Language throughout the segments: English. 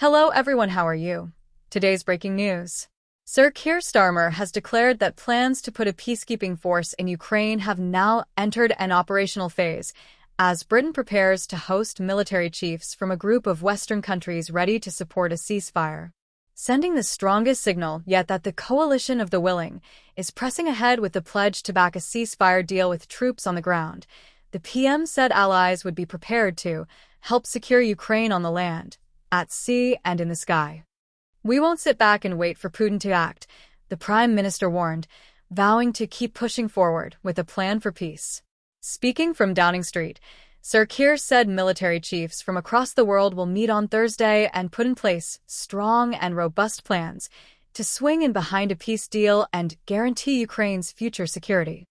Hello everyone, how are you? Today's breaking news. Sir Keir Starmer has declared that plans to put a peacekeeping force in Ukraine have now entered an operational phase, as Britain prepares to host military chiefs from a group of Western countries ready to support a ceasefire, sending the strongest signal yet that the coalition of the willing is pressing ahead with the pledge to back a ceasefire deal with troops on the ground. The PM said allies would be prepared to help secure Ukraine on the land, at sea, and in the sky. "We won't sit back and wait for Putin to act," the Prime Minister warned, vowing to keep pushing forward with a plan for peace. Speaking from Downing Street, Sir Keir said military chiefs from across the world will meet on Thursday and put in place strong and robust plans to swing in behind a peace deal and guarantee Ukraine's future security.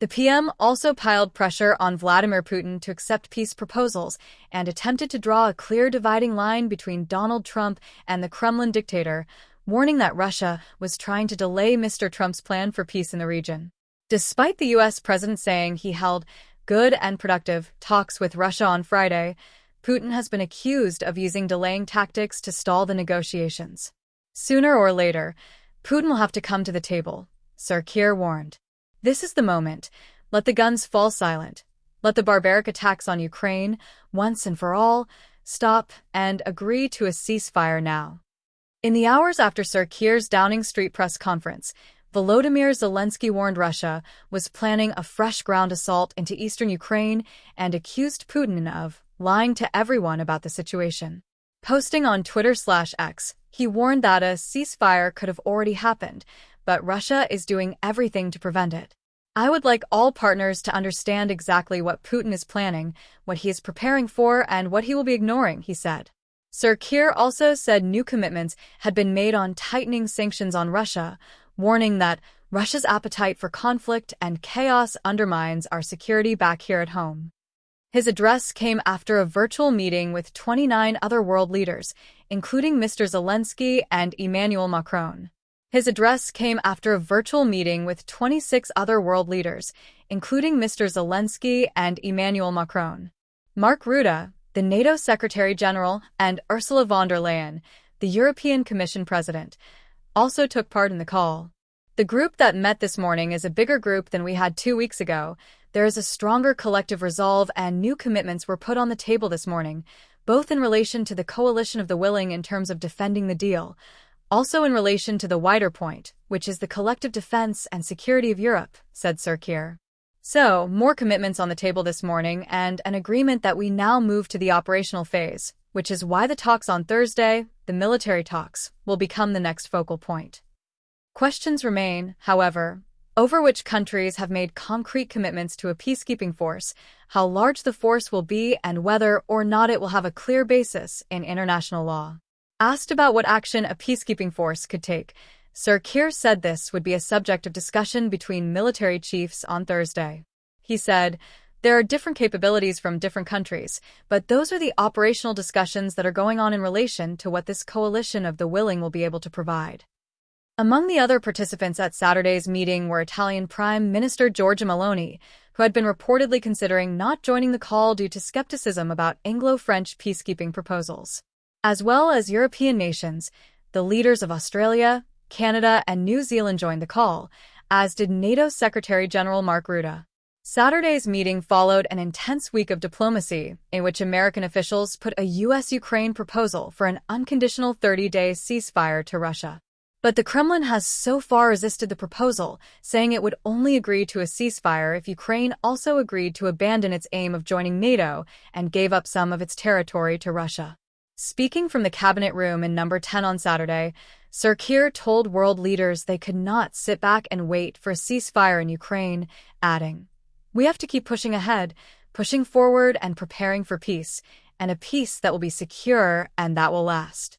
The PM also piled pressure on Vladimir Putin to accept peace proposals and attempted to draw a clear dividing line between Donald Trump and the Kremlin dictator, warning that Russia was trying to delay Mr. Trump's plan for peace in the region. Despite the U.S. president saying he held good and productive talks with Russia on Friday, Putin has been accused of using delaying tactics to stall the negotiations. Sooner or later, Putin will have to come to the table, Sir Keir warned. "This is the moment. Let the guns fall silent. Let the barbaric attacks on Ukraine, once and for all, stop and agree to a ceasefire now." In the hours after Sir Keir's Downing Street press conference, Volodymyr Zelensky warned Russia was planning a fresh ground assault into eastern Ukraine and accused Putin of lying to everyone about the situation. Posting on Twitter/X, he warned that a ceasefire could have already happened, but Russia is doing everything to prevent it. "I would like all partners to understand exactly what Putin is planning, what he is preparing for, and what he will be ignoring," he said. Sir Keir also said new commitments had been made on tightening sanctions on Russia, warning that Russia's appetite for conflict and chaos undermines our security back here at home. His address came after a virtual meeting with 29 other world leaders, including Mr. Zelensky and Emmanuel Macron. His address came after a virtual meeting with 26 other world leaders, including Mr. Zelensky and Emmanuel Macron. Mark Rutte, the NATO Secretary General, and Ursula von der Leyen, the European Commission President, also took part in the call. "The group that met this morning is a bigger group than we had 2 weeks ago. There is a stronger collective resolve and new commitments were put on the table this morning, both in relation to the coalition of the willing in terms of defending the deal, also in relation to the wider point, which is the collective defense and security of Europe," said Sir Keir. "So, more commitments on the table this morning and an agreement that we now move to the operational phase, which is why the talks on Thursday, the military talks, will become the next focal point." Questions remain, however, over which countries have made concrete commitments to a peacekeeping force, how large the force will be, and whether or not it will have a clear basis in international law. Asked about what action a peacekeeping force could take, Sir Keir said this would be a subject of discussion between military chiefs on Thursday. He said, "There are different capabilities from different countries, but those are the operational discussions that are going on in relation to what this coalition of the willing will be able to provide." Among the other participants at Saturday's meeting were Italian Prime Minister Giorgia Meloni, who had been reportedly considering not joining the call due to skepticism about Anglo-French peacekeeping proposals. As well as European nations, the leaders of Australia, Canada, and New Zealand joined the call, as did NATO Secretary General Mark Rutte. Saturday's meeting followed an intense week of diplomacy, in which American officials put a U.S.-Ukraine proposal for an unconditional 30-day ceasefire to Russia. But the Kremlin has so far resisted the proposal, saying it would only agree to a ceasefire if Ukraine also agreed to abandon its aim of joining NATO and gave up some of its territory to Russia. Speaking from the Cabinet Room in Number 10 on Saturday, Sir Keir told world leaders they could not sit back and wait for a ceasefire in Ukraine, adding, "We have to keep pushing ahead, pushing forward and preparing for peace, and a peace that will be secure and that will last."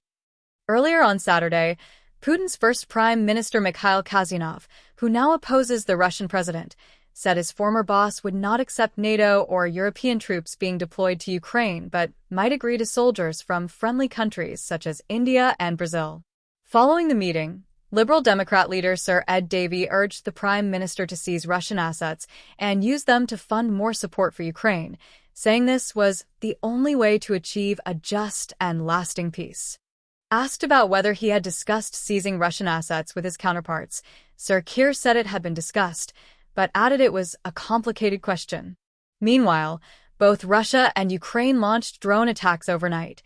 Earlier on Saturday, Putin's first Prime Minister Mikhail Kazyanov, who now opposes the Russian president, said his former boss would not accept NATO or European troops being deployed to Ukraine but might agree to soldiers from friendly countries such as India and Brazil. Following the meeting, Liberal Democrat leader Sir Ed Davey urged the Prime Minister to seize Russian assets and use them to fund more support for Ukraine, saying this was the only way to achieve a just and lasting peace. Asked about whether he had discussed seizing Russian assets with his counterparts, Sir Keir said it had been discussed, but added it was a complicated question. Meanwhile, both Russia and Ukraine launched drone attacks overnight,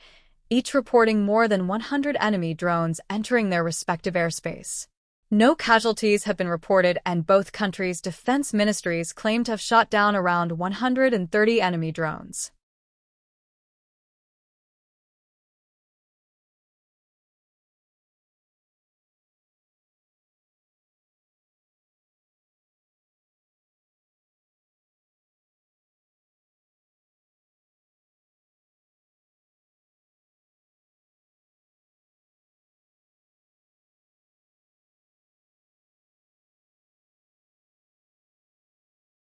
each reporting more than 100 enemy drones entering their respective airspace. No casualties have been reported, and both countries' defense ministries claim to have shot down around 130 enemy drones.